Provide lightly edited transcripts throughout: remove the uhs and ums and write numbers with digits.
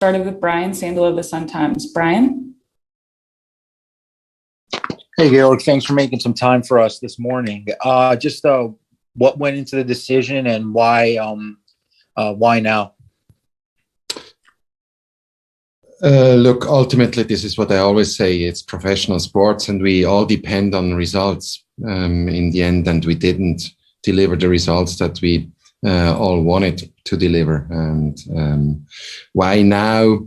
Started with Brian Sandel of the Sun-Times. Brian? Hey, Georg, thanks for making some time for us this morning. Just what went into the decision and why now? Look, ultimately, this is what I always say. It's professional sports, and we all depend on results in the end, and we didn't deliver the results that we all wanted to deliver. And why now?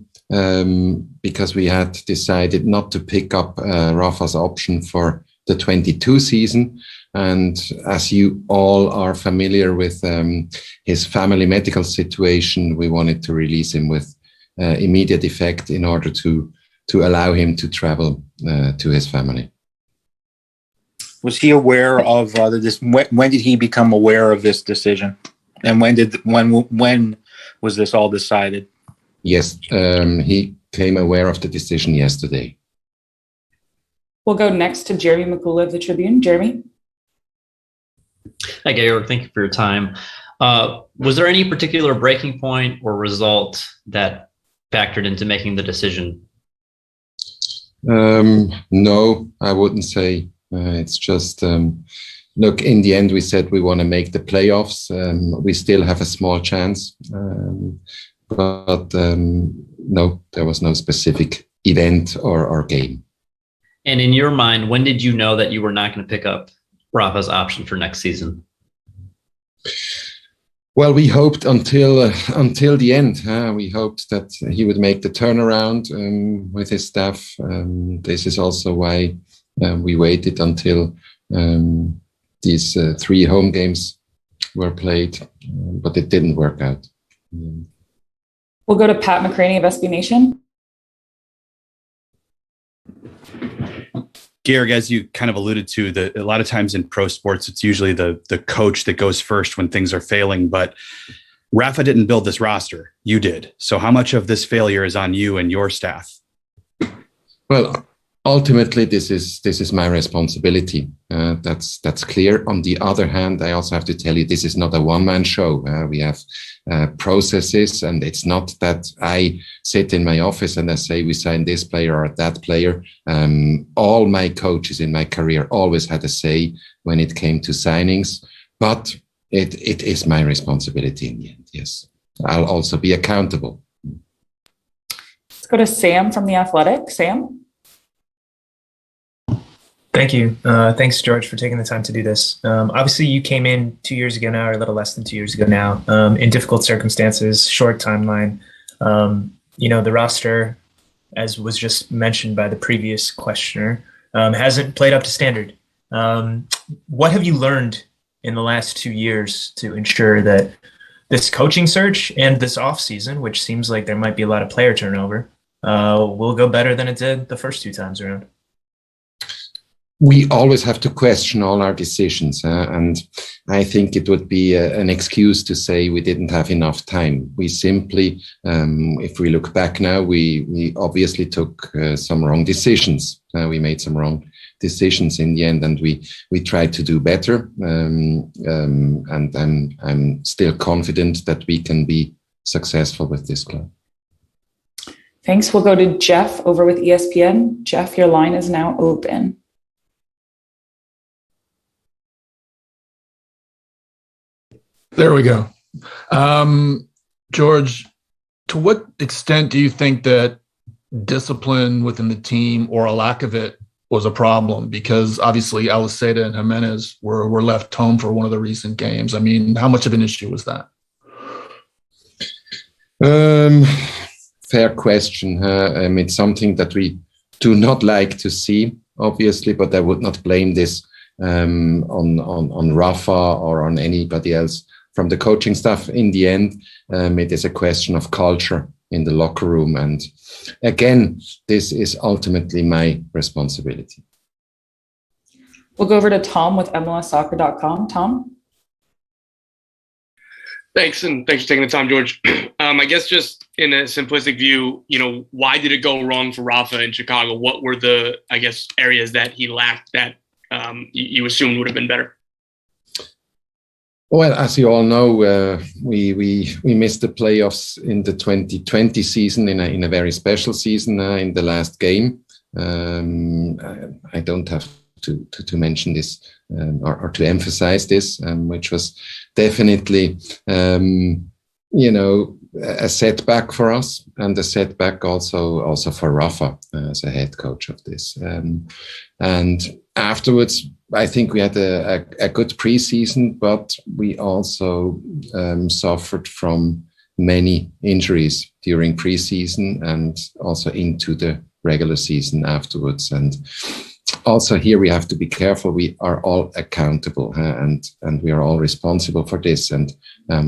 Because we had decided not to pick up Rafa's option for the 22 season. And as you all are familiar with his family medical situation, we wanted to release him with immediate effect in order to allow him to travel to his family. Was he aware of this? When did he become aware of this decision? And when was this all decided? Yes, he came aware of the decision yesterday. We'll go next to Jeremy McCullough of the Tribune. Jeremy? Hi, Georg. Thank you for your time. Was there any particular breaking point or result that factored into making the decision? No, I wouldn't say. It's just, look, in the end, we said we want to make the playoffs. We still have a small chance. But no, there was no specific event or game. And in your mind, when did you know that you were not going to pick up Rafa's option for next season? Well, we hoped until the end. We hoped that he would make the turnaround with his staff. This is also why we waited until these 3 home games were played, but it didn't work out. We'll go to Pat McCraney of SB Nation. Georg, as you kind of alluded to, a lot of times in pro sports, it's usually the coach that goes first when things are failing. But Rafa didn't build this roster. You did. So how much of this failure is on you and your staff? Well, ultimately, this is my responsibility. That's clear. On the other hand, I also have to tell you, this is not a one-man show. We have processes, and it's not that I sit in my office and I say we sign this player or that player. All my coaches in my career always had a say when it came to signings, but it is my responsibility in the end. Yes, I'll also be accountable. Let's go to Sam from The Athletic. Sam? Thank you. Thanks, George, for taking the time to do this. Obviously, you came in 2 years ago now, or a little less than 2 years ago now, in difficult circumstances, short timeline. The roster, as was just mentioned by the previous questioner, hasn't played up to standard. What have you learned in the last 2 years to ensure that this coaching search and this offseason, which seems like there might be a lot of player turnover, will go better than it did the first 2 times around? We always have to question all our decisions, and I think it would be an excuse to say we didn't have enough time. We simply, if we look back now, we obviously took some wrong decisions. We made some wrong decisions in the end, and we tried to do better. And I'm still confident that we can be successful with this club. Thanks. We'll go to Jeff over with ESPN. Jeff, your line is now open. There we go. George, to what extent do you think that discipline within the team or a lack of it was a problem? Because obviously Aliseda and Jimenez were left home for one of the recent games. I mean, how much of an issue was that? Fair question. It's something that we do not like to see, obviously, but I would not blame this on Rafa or on anybody else from the coaching staff. In the end, it is a question of culture in the locker room. And again, this is ultimately my responsibility. We'll go over to Tom with MLSsoccer.com. Tom? Thanks, and thanks for taking the time, George. I guess just in a simplistic view, why did it go wrong for Rafa in Chicago? What were the, areas that he lacked that you assumed would have been better? Well, as you all know, we missed the playoffs in the 2020 season in a very special season in the last game. I don't have to mention this or to emphasize this, which was definitely a setback for us, and a setback also for Rafa as a head coach of this. And afterwards, I think we had a good preseason, but we also suffered from many injuries during preseason and also into the regular season afterwards. And also here we have to be careful. We are all accountable and we are all responsible for this. And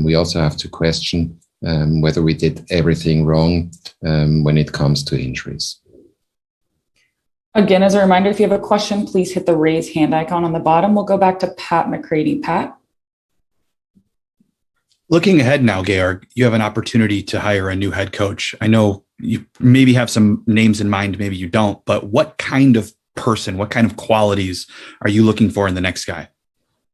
we also have to question whether we did everything wrong when it comes to injuries. Again, as a reminder, if you have a question, please hit the raise hand icon on the bottom. We'll go back to Pat McCready. Pat? Looking ahead now, Georg, you have an opportunity to hire a new head coach. I know you maybe have some names in mind, maybe you don't, but what kind of person, what kind of qualities are you looking for in the next guy?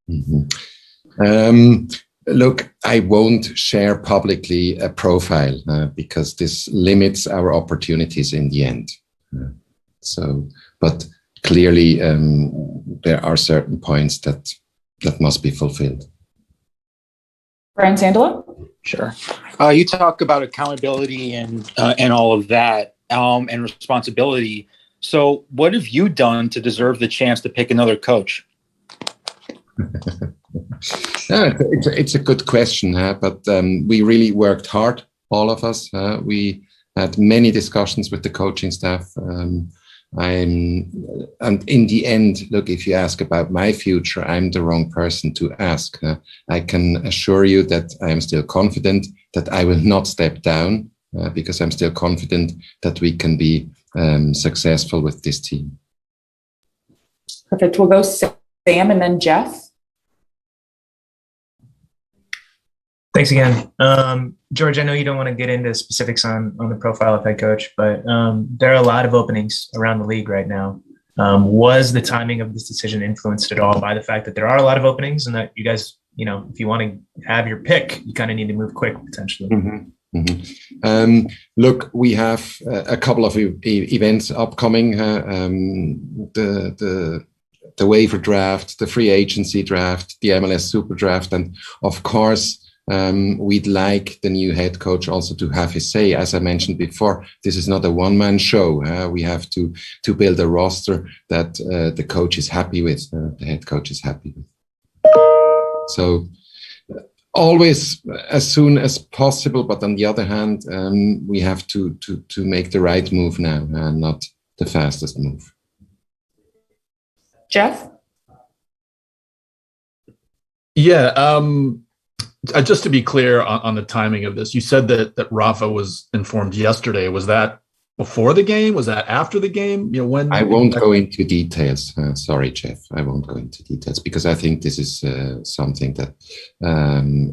Mm-hmm. Look, I won't share publicly a profile because this limits our opportunities in the end. But clearly there are certain points that must be fulfilled. Brian Sandola? Sure. You talk about accountability and all of that and responsibility. So what have you done to deserve the chance to pick another coach? It's a good question, but we really worked hard, all of us. We had many discussions with the coaching staff. And in the end, look, if you ask about my future, I'm the wrong person to ask. I can assure you that I am still confident that I will not step down because I'm still confident that we can be successful with this team. Perfect. We'll go Sam and then Jeff. Thanks again. George, I know you don't want to get into specifics on the profile of head coach, but there are a lot of openings around the league right now. Was the timing of this decision influenced at all by the fact that there are a lot of openings and that you guys, if you want to have your pick, you kind of need to move quick potentially? Mm-hmm. Mm-hmm. Look, we have a couple of events upcoming. The waiver draft, the free agency draft, the MLS Super Draft, and of course, we'd like the new head coach also to have his say. As I mentioned before, this is not a one-man show. We have to build a roster that the coach is happy with, the head coach is happy with. So always as soon as possible, but on the other hand, we have to make the right move now and not the fastest move. Jeff? Yeah. Just to be clear on the timing of this, you said that Rafa was informed yesterday. Was that before the game? Was that after the game? When? I won't go into details. Sorry, Jeff. I won't go into details because I think this is something that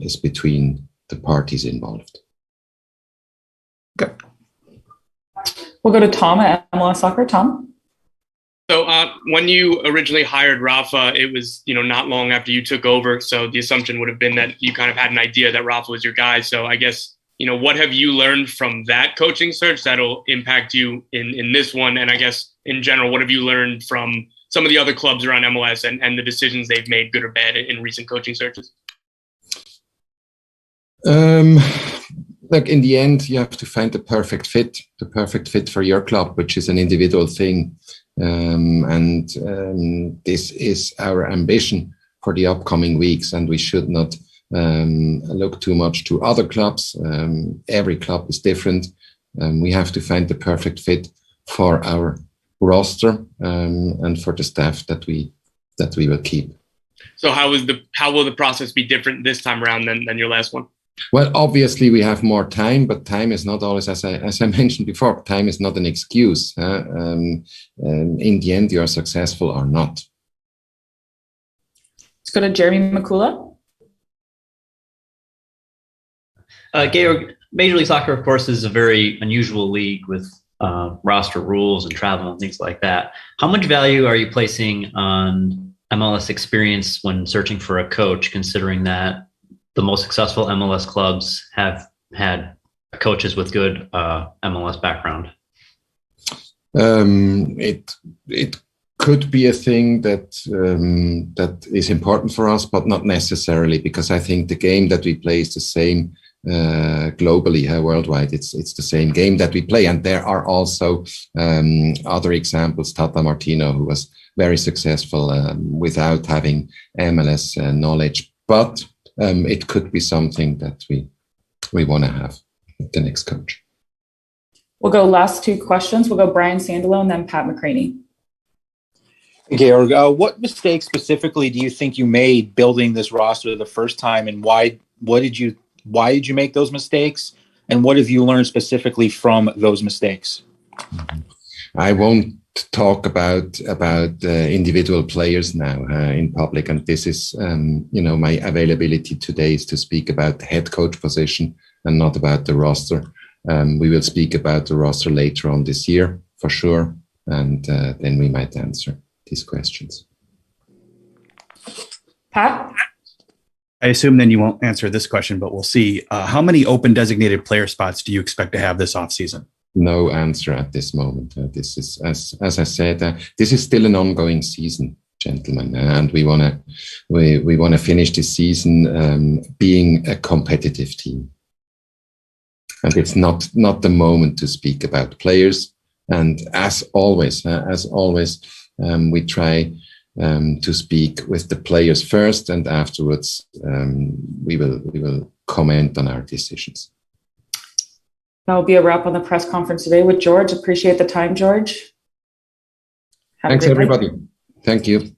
is between the parties involved. Okay. We'll go to Tom at MLS Soccer. Tom? So when you originally hired Rafa, it was, not long after you took over. So the assumption would have been that you kind of had an idea that Rafa was your guy. So I guess, what have you learned from that coaching search that'll impact you in this one? And I guess in general, what have you learned from some of the other clubs around MLS and the decisions they've made, good or bad, in recent coaching searches? Look, in the end, you have to find the perfect fit for your club, which is an individual thing. This is our ambition for the upcoming weeks, and we should not look too much to other clubs. Every club is different. We have to find the perfect fit for our roster and for the staff that we will keep. So how will the process be different this time around than your last one? Well, obviously we have more time, but time is not always, as I mentioned before, time is not an excuse. In the end, you are successful or not. Let's go to Jeremy McCullough. Georg, Major League Soccer, of course, is a very unusual league with roster rules and travel and things like that. How much value are you placing on MLS experience when searching for a coach, considering that the most successful MLS clubs have had coaches with good MLS background? It could be a thing that that is important for us, but not necessarily, because I think the game that we play is the same globally, worldwide. It's the same game that we play, and there are also other examples. Tata Martino, who was very successful without having MLS knowledge, but it could be something that we want to have with the next coach. We'll go last two questions. We'll go Brian Sandalo and then Pat McCraney. Georg, what mistakes specifically do you think you made building this roster the first time, and why did you make those mistakes, and what have you learned specifically from those mistakes? I won't talk about individual players now in public, and this is my availability today is to speak about the head coach position and not about the roster. We will speak about the roster later on this year for sure, and then we might answer these questions. Pat? I assume then you won't answer this question, but we'll see. How many open designated player spots do you expect to have this offseason? No answer at this moment. This is, as I said, this is still an ongoing season, gentlemen, and we want to finish this season being a competitive team. And it's not the moment to speak about players. And as always, we try to speak with the players first, and afterwards we will comment on our decisions. That will be a wrap on the press conference today with George. Appreciate the time, George. Thanks, everybody. Thank you.